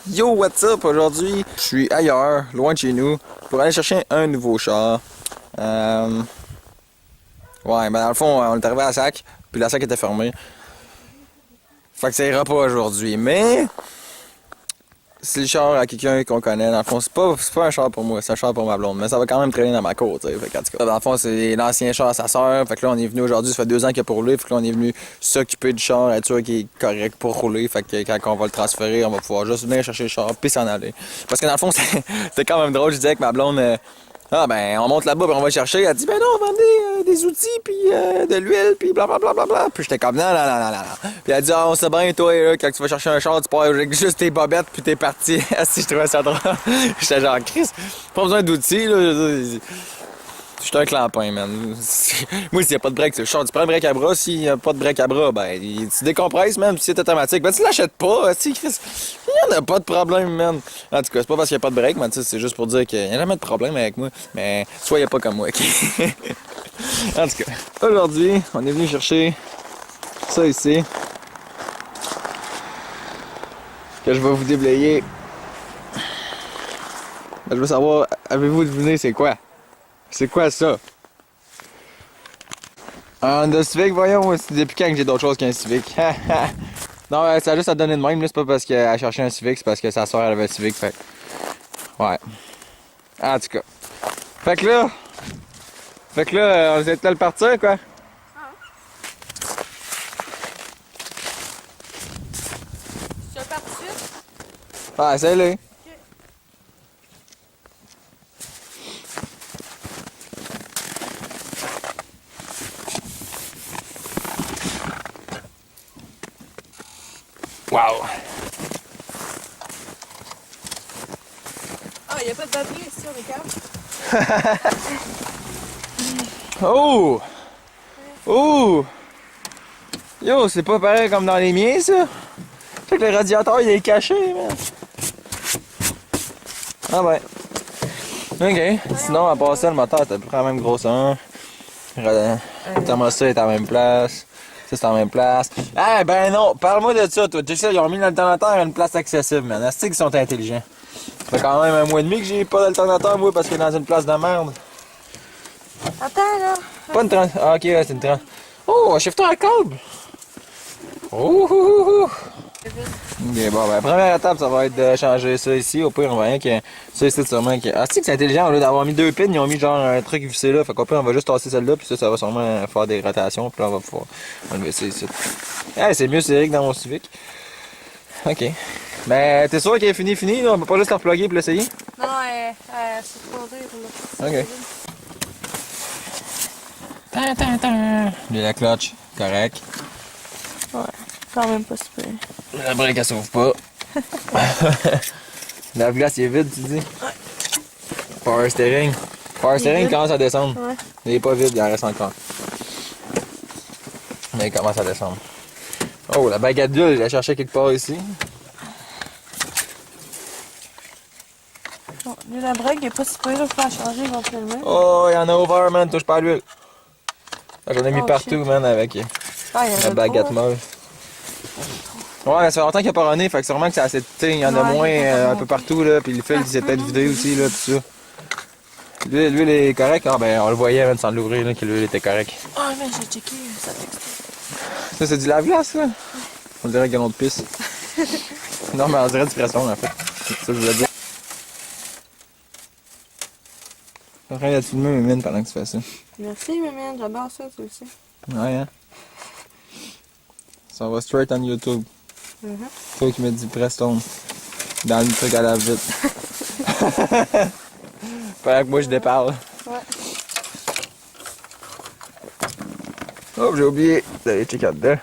Yo, what's up? Aujourd'hui, je suis ailleurs, loin de chez nous, pour aller chercher un nouveau char. Ouais, ben dans le fond, on est arrivé à la SAC, puis la SAC était fermée. Fait que ça ira pas aujourd'hui, mais c'est le char à quelqu'un qu'on connaît. Dans le fond, c'est pas un char pour moi, c'est un char pour ma blonde, mais ça va quand même traîner dans ma cour, tu sais. Fait qu'en tout cas, dans le fond, c'est l'ancien char à sa soeur. Fait que là, on est venu aujourd'hui, ça fait 2 ans qu'il a pour rouler. Fait que là, on est venu s'occuper du char, être sûr qu'il est correct pour rouler. Fait que quand on va le transférer, on va pouvoir juste venir chercher le char puis s'en aller. Parce que dans le fond, c'était quand même drôle. Je disais avec ma blonde, ah ben, on monte là-bas puis on va le chercher. Elle dit, ben non, on va emmener des outils puis de l'huile puis blablabla. Puis j'étais comme, non. Puis elle dit, ah, on sait bien, toi, là, quand tu vas chercher un char, tu pars avec juste tes bobettes puis t'es parti. Si je trouvais ça drôle. J'étais genre, Chris, pas besoin d'outils, là. Je suis un clampin, man. Moi, s'il n'y a pas de break, tu prends le break à bras. S'il n'y a pas de break à bras, ben, tu décompresses, même si c'est automatique. Ben, tu l'achètes pas, il n'y en a pas de problème, man. En tout cas, c'est pas parce qu'il n'y a pas de break, mais c'est juste pour dire qu'il n'y a jamais de problème avec moi. Mais soyez pas comme moi, ok? En tout cas, aujourd'hui, on est venu chercher ça ici. Que je vais vous déblayer. Ben, je veux savoir, avez-vous deviné c'est quoi? C'est quoi ça? Un Honda Civic, voyons, c'est depuis quand que j'ai d'autres choses qu'un Civic? Non, ça a juste à donner de même, là, c'est pas parce qu'elle cherchait un Civic, c'est parce que sa soeur elle avait un Civic, fait. Ouais. En tout cas. Fait que là, on est le partir, quoi? Tu veux partir? Ah, essaye-le. Wow! Ah, il n'y a pas de batterie ici, on est calme. Oh! Oh! Yo, c'est pas pareil comme dans les miens, ça? Fait que le radiateur, il est caché, man. Ah ben. Ok. Sinon, à part ça, le moteur était quand même grosseur. Le thermostat est à la même place. Ça, c'est à la même place. Eh ben non, parle-moi de ça, toi. Tu sais, ils ont mis l'alternateur à une place accessible, man. Est-ce qu'ils sont intelligents? Ça fait quand même 1 mois et demi que j'ai pas d'alternateur, moi, parce que dans une place de merde. Attends, là. Pas une 30. Ah, ok, ouais, c'est une 30. Oh, un shifter à câble! Oh! Ok, bon, ben, première étape, ça va être de changer ça ici. Au pire, on va rien que ça ici, sûrement. Ah, c'est intelligent, au lieu d'avoir mis 2 pins, ils ont mis genre un truc vissé là. Fait qu'au pire, on va juste tasser celle-là, puis ça va sûrement faire des rotations, puis là, on va pouvoir enlever ça ici. Ah, c'est mieux serré que dans mon Civic. Ok. Ben, t'es sûr qu'il est fini, là? On peut pas juste le reploguer pour l'essayer? Non, c'est trop dur, là. Ok. Lui, la clutch, correct. Ouais, quand même pas super. La brique, elle s'ouvre pas. La glace, il est vide, tu dis? Ouais. Power steering. Power steering commence à descendre. Ouais. Il est pas vide, il en reste encore. Mais il commence à descendre. Oh, la baguette d'huile, je la cherchais quelque part ici. Bon, lui, la break est pas super, là, faut la changer éventuellement. Oh, il y en a over, man, touche pas à l'huile. J'en ai mis Oh, partout, shit. man, avec Ah, il y en a la baguette trop, molle. Ouais, ça fait longtemps qu'il n'y a pas runné, fait que sûrement que c'est assez. Tu sais, il y en a Ouais, moins il y en a un peu partout, là, puis le fil, il s'est peut-être vidé aussi, là, pis ça. L'huile est correcte? Ah, ben, on le voyait, même sans l'ouvrir, là, que l'huile était correcte. Ah, mais j'ai checké sa texture. Ça, c'est du lave-glace, ça? On dirait un galon de pisse. Non, mais on dirait du pression, en fait. C'est ça que je voulais dire. Je suis en train de filmer mes mines pendant que tu fais ça. Merci, maman, j'adore ça, toi aussi. Ouais, hein? Ça va straight on YouTube. Toi qui me dis Preston dans le truc à la vite. Pendant que moi je déparle. Ouais. Oh, j'ai oublié d'aller checker dedans.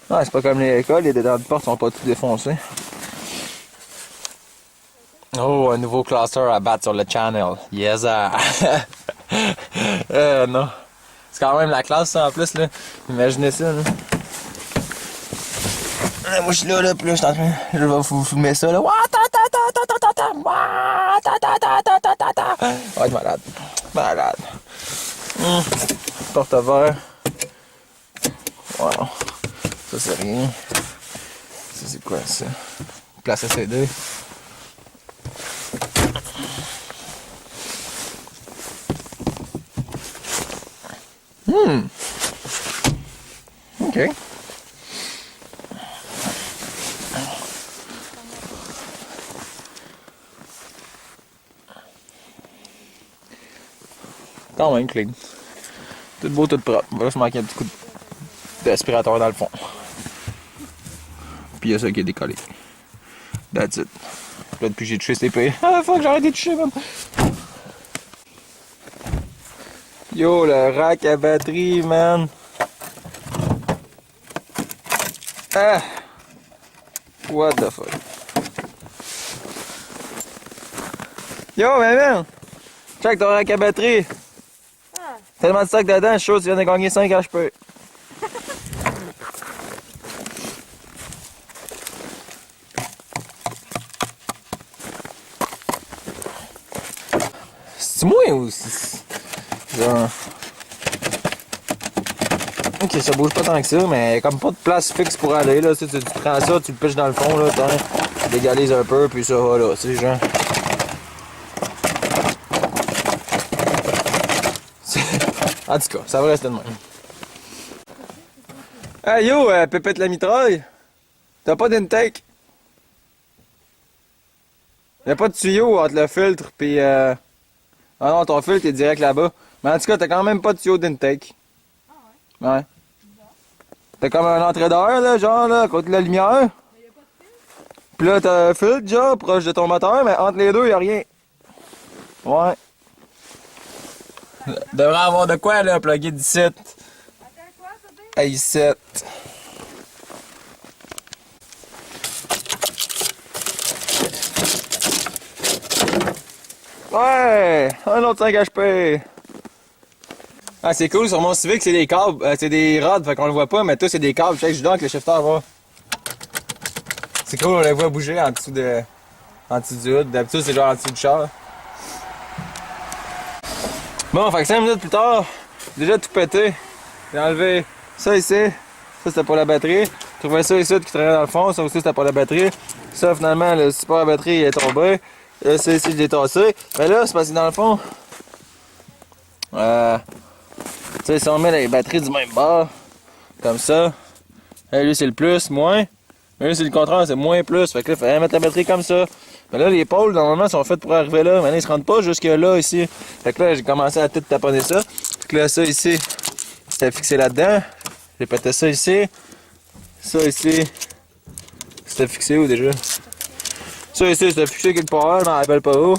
Ah, c'est pas comme les écoles, les dedans de porte sont pas tout défoncés. Oh, un nouveau cluster à battre sur le channel. Yes, non. C'est quand même la classe, ça, en plus, là. Imaginez ça, là. Moi, je suis là, puis là, je suis en train... Je vais vous filmer ça, là. Ouais, malade. Malade. Porte-verre. Wow. Ça, c'est rien. Ça, c'est quoi, ça? Place à CD. OK. Quand même clean. Tout beau, tout propre. Il va juste manquer un petit coup d'aspirateur dans le fond. Puis il y a ça qui est décollé. That's it. Là, depuis que j'ai touché, c'est épais. Ah, faut que j'arrête de toucher, man. Yo, le rack à batterie, man. Ah! What the fuck? Yo, man! Check ton rack à batterie! Ah. Tellement de sacs dedans, je suis chaud, tu viens de gagner 5 HP. C'est moi ou c'est... Genre... Ok, ça bouge pas tant que ça, mais comme pas de place fixe pour aller, là, tu prends ça, tu le piches dans le fond, là, tu légalises un peu, puis ça va, là, tu sais, genre... En tout cas, ça va rester de même. Hey yo, Pépette la mitraille! T'as pas d'intake? Y'a pas de tuyau entre le filtre pis Ah non, ton filtre est direct là-bas. Mais en tout cas, t'as quand même pas de tuyau d'intake. Ah ouais? Ouais. T'as comme un entrée d'air, là, genre, là, à côté de la lumière. Mais y'a pas de filtre? Pis là, t'as un filtre, genre, proche de ton moteur, mais entre les deux, y'a rien. Ouais. Devrait avoir de quoi, là, plugger 17. Attends, quoi, ça dit? Hey, 7. Ouais! Un autre 5 HP! Ah, c'est cool, sur mon Civic, c'est des câbles, c'est des rods, fait qu'on le voit pas, mais tout, c'est des câbles. Check, je donne avec le shifter, va. C'est cool, on les voit bouger en dessous de... En dessous du hood. D'habitude, c'est genre en dessous du char. Bon, fait que 5 minutes plus tard, déjà tout pété. J'ai enlevé ça ici. Ça, c'était pour la batterie. J'ai trouvé ça ici qui traînait dans le fond. Ça aussi, c'était pour la batterie. Ça, finalement, le support à batterie est tombé. Là, ça ici, je l'ai tassé. Mais là, c'est parce que dans le fond... tu sais, si on met les batteries du même bord, comme ça, là, lui, c'est le plus, moins. Mais là, c'est le contraire, c'est moins plus. Fait que là, il fallait mettre la batterie comme ça. Mais là, les pôles, normalement, sont faits pour arriver là. Mais là, ils se rendent pas jusque là, ici. Fait que là, j'ai commencé à tout taponner ça. Fait que là, ça ici, c'était fixé là-dedans. J'ai pété ça ici. Ça ici, c'était fixé où déjà? Ça ici, c'était fixé quelque part, je m'en rappelle pas où.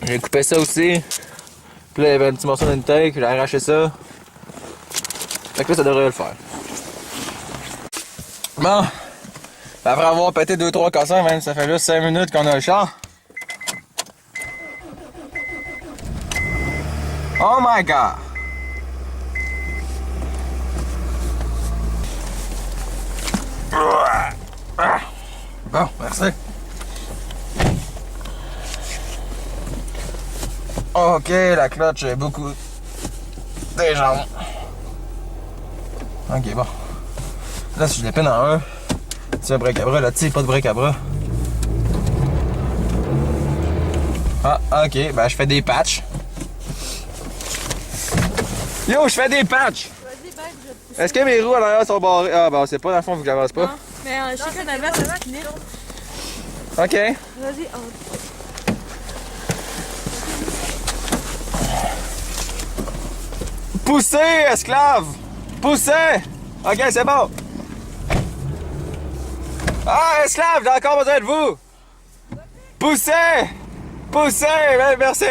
J'ai coupé ça aussi. Puis là, il y avait un petit morceau d'intake, j'ai arraché ça. Fait que là, ça devrait le faire. Bon. Après avoir pété 2-3 cassins, même, ça fait juste 5 minutes qu'on a le char. Oh my god! Bon, merci. Ok, la clutch est beaucoup des jambes. Ok, bon. Là, si je l'épine en un, c'est un break à bras. Là-dessus, pas de break à bras. Ah, ok, ben je fais des patchs. Yo, je fais des patchs! Vas-y, ben, je vais te pousser. Est-ce que mes roues à l'arrière sont barrées? Ah, ben c'est pas, dans le fond, faut que j'avance pas. Non, mais chacun d'avant, ça va finir. Ok. Vas-y, Poussez, esclave! Poussez! Ok, c'est bon. Ah, esclave, j'ai encore besoin de vous! Poussez! Poussez! Merci!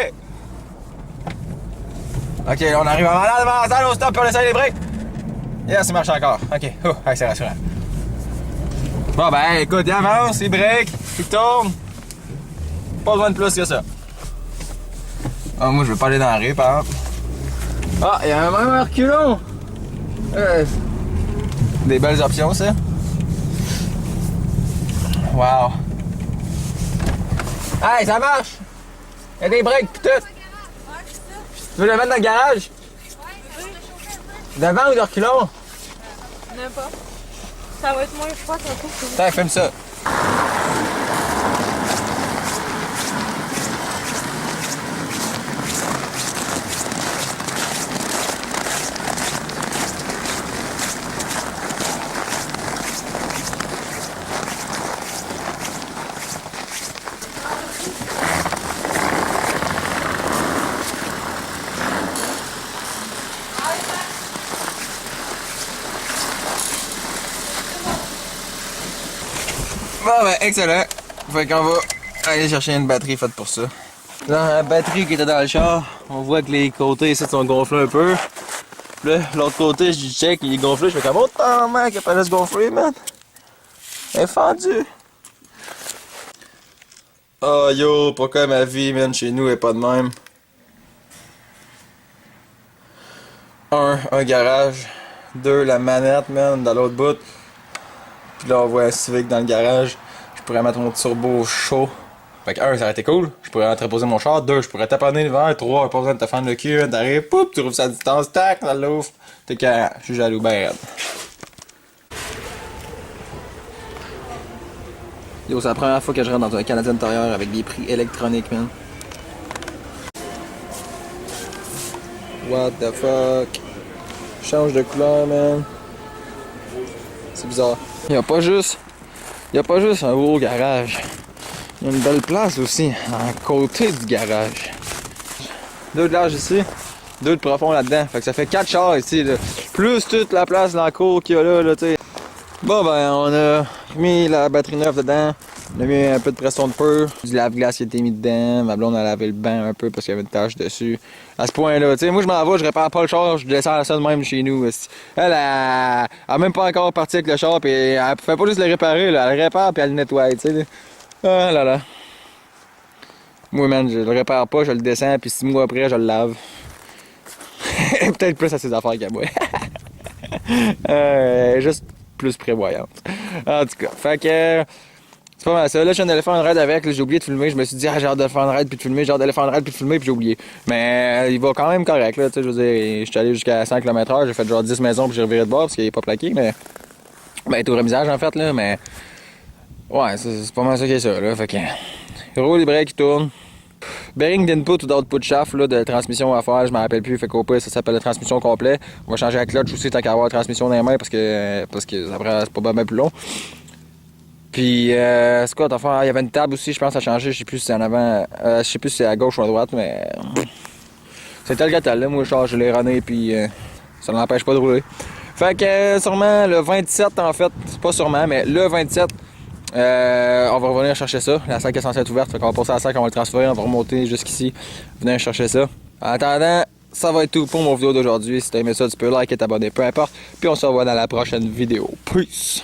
Ok, là, on arrive à l'avant, au stop, puis on essaye les breaks. Yes, ça marche encore. Ok, c'est rassurant. Bon, ben, écoute, il avance, il break, il tourne. Pas besoin de plus que ça. Ah, moi, je veux pas aller dans la rue, par exemple. Ah, il y a même un reculon! Des belles options, ça. Wow! Hey, ça marche! Il y a des breaks pis tout! Tu veux le mettre dans le garage? Devant ou de reculon? N'aime pas. Ça va être moins froid un peu. Tiens, filme ça. Bon ben excellent. Fait qu'on va aller chercher une batterie faite pour ça. Dans la batterie qui était dans le char, on voit que les côtés ici sont gonflés un peu. Puis là, l'autre côté, je check, il est gonflé, je fais comme autant mec, il a pas de se gonfler, man. Elle est fendue. Oh yo, pourquoi ma vie, man, chez nous est pas de même? Un garage. 2, la manette, man, dans l'autre bout. Puis là, on voit un Civic dans le garage. Je pourrais mettre mon turbo chaud. Fait que 1, ça aurait été cool. Je pourrais entreposer mon char. 2, je pourrais taponner l'hiver. 3, pas besoin de te fendre le cul. T'arrives, poup, tu rouvres ça à distance. Tac, ça l'ouvre. T'es carré. Je suis jaloux, ben raide. Yo, c'est la première fois que je rentre dans un Canadien intérieur avec des prix électroniques, man. What the fuck? Change de couleur, man. C'est bizarre. Il y a pas juste un gros garage. Il y a une belle place aussi, à côté du garage. 2 de large ici, 2 de profond là-dedans. Fait que ça fait 4 chars ici, là. Plus toute la place dans la cour qu'il y a là, tu sais. Bon ben, on a mis la batterie neuve dedans. On a mis un peu de pression de feu. Du lave-glace qui a été mis dedans. Ma blonde a lavé le banc un peu parce qu'il y avait une tache dessus. À ce point-là, tu sais, moi je m'en vais, je répare pas le char, je descends ça de même chez nous. Elle a même pas encore parti avec le char, puis elle fait pas juste le réparer, là. Elle le répare puis elle le nettoie, tu sais. Ah là là. Moi, man, je le répare pas, je le descends, puis 6 mois après, je le lave. Peut-être plus à ses affaires qu'à moi. Juste plus prévoyante. En tout cas, fait que. C'est pas mal ça. Là, je viens d'aller faire une raid avec. J'ai oublié de filmer. Je me suis dit, ah, j'ai hâte de faire une raid puis de filmer. J'ai hâte d'aller faire une raid puis de filmer puis j'ai oublié. Mais il va quand même correct, là. Tu sais, je veux dire, je suis allé jusqu'à 100 km/h. J'ai fait genre 10 maisons puis j'ai reviré de bord parce qu'il est pas plaqué. Mais. Ben, tout remisage en fait, là. Mais. Ouais, c'est pas mal ça qui est ça, là. Fait que. Roue, les breaks qui tournent. Bearing d'input ou d'output shaft là, de transmission à faire, je m'en rappelle plus, fait qu'au pire ça s'appelle la transmission complet. On va changer la clutch aussi tant qu'à avoir la transmission dans les mains parce que après c'est pas bien plus long. Puis c'est quoi t'as fait? Il y avait une table aussi, je pense à changer, je sais plus si c'est en avant, je sais plus si c'est à gauche ou à droite, mais c'est tel que tel là, moi je l'ai runné puis ça ne l'empêche pas de rouler. Fait que sûrement le 27 en fait, pas sûrement, mais le 27. On va revenir chercher ça. La sac est censée être ouverte, fait qu'on va passer à la sac, on va le transférer, on va remonter jusqu'ici, venir chercher ça. En attendant, ça va être tout pour mon vidéo d'aujourd'hui. Si t'as aimé ça, tu peux liker et t'abonner, peu importe. Puis on se revoit dans la prochaine vidéo. Peace!